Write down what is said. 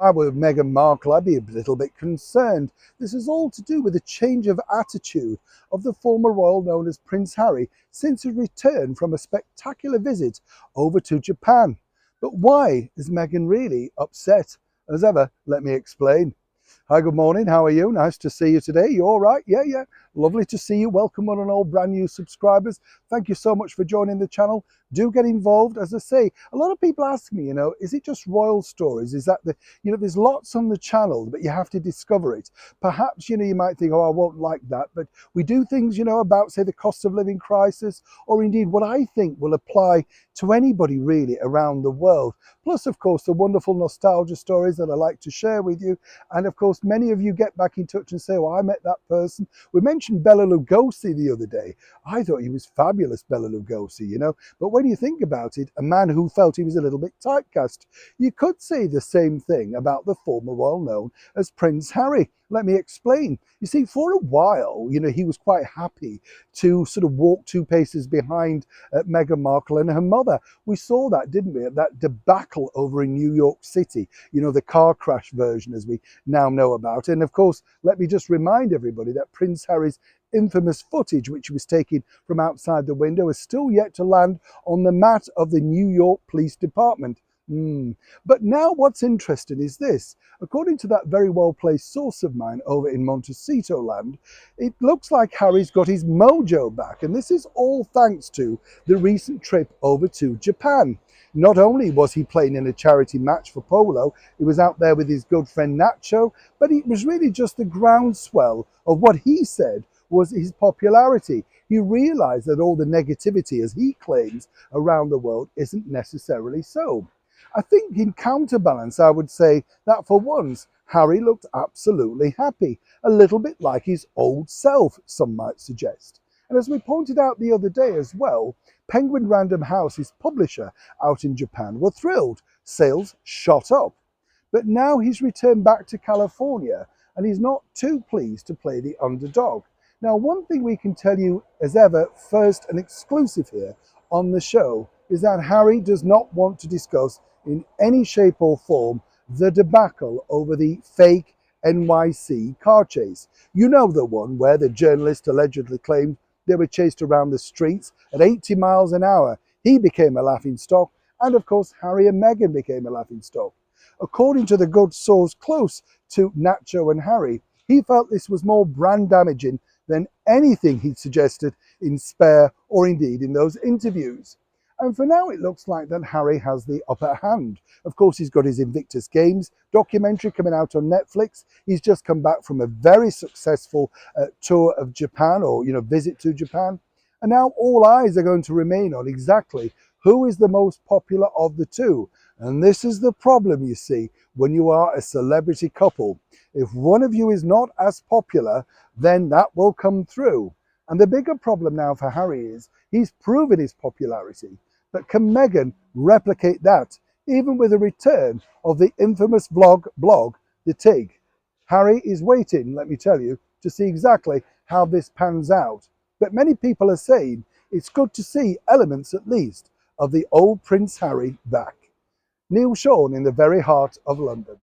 I were Meghan Markle, I'd be a little bit concerned. This is all to do with a change of attitude of the former royal known as Prince Harry since his return from a spectacular visit over to Japan. But why is Meghan really upset? As ever, let me explain. Hi, good morning. How are you? Nice to see you today. You all right? Yeah. Lovely to see you. Welcome one and all brand new subscribers. Thank you so much for joining the channel. Do get involved. As I say, a lot of people ask me, is it just royal stories? Is that there's lots on the channel, but you have to discover it. Perhaps, you might think, oh, I won't like that. But we do things, about, say, the cost of living crisis, or indeed what I think will apply to anybody really around the world. Plus, of course, the wonderful nostalgia stories that I like to share with you. And of course, many of you get back in touch and say, oh, I met that person. We mentioned Bela Lugosi the other day. I thought he was fabulous, Bela Lugosi, But when you think about it, a man who felt he was a little bit typecast. You could say the same thing about the former royal known as Prince Harry. Let me explain. You see, for a while, he was quite happy to sort of walk two paces behind Meghan Markle and her mother. We saw that, didn't we, at that debacle over in New York City, the car crash version as we now know about. And of course, let me just remind everybody that Prince Harry's infamous footage, which was taken from outside the window, is still yet to land on the mat of the New York Police Department. But now what's interesting is this. According to that very well-placed source of mine over in Montecito land, it looks like Harry's got his mojo back. And this is all thanks to the recent trip over to Japan. Not only was he playing in a charity match for polo, he was out there with his good friend Nacho, but it was really just the groundswell of what he said was his popularity. He realized that all the negativity, as he claims, around the world isn't necessarily so. I think in counterbalance, I would say that for once, Harry looked absolutely happy, a little bit like his old self, some might suggest. And as we pointed out the other day as well, Penguin Random House, his publisher out in Japan, were thrilled. Sales shot up. But now he's returned back to California and he's not too pleased to play the underdog. Now, one thing we can tell you as ever, first and exclusive here on the show, is that Harry does not want to discuss in any shape or form the debacle over the fake NYC car chase. You know, the one where the journalist allegedly claimed they were chased around the streets at 80 miles an hour. He became a laughingstock, and of course Harry and Meghan became a laughingstock. According to the good source close to Nacho and Harry, he felt this was more brand damaging than anything he'd suggested in Spare or indeed in those interviews. And for now, it looks like that Harry has the upper hand. Of course, he's got his Invictus Games documentary coming out on Netflix. He's just come back from a very successful tour of Japan, or, visit to Japan. And now all eyes are going to remain on exactly who is the most popular of the two. And this is the problem, you see, when you are a celebrity couple. If one of you is not as popular, then that will come through. And the bigger problem now for Harry is he's proven his popularity. But can Meghan replicate that, even with the return of the infamous blog, The Tig? Harry is waiting, let me tell you, to see exactly how this pans out. But many people are saying it's good to see elements, at least, of the old Prince Harry back. Neil Sean in the very heart of London.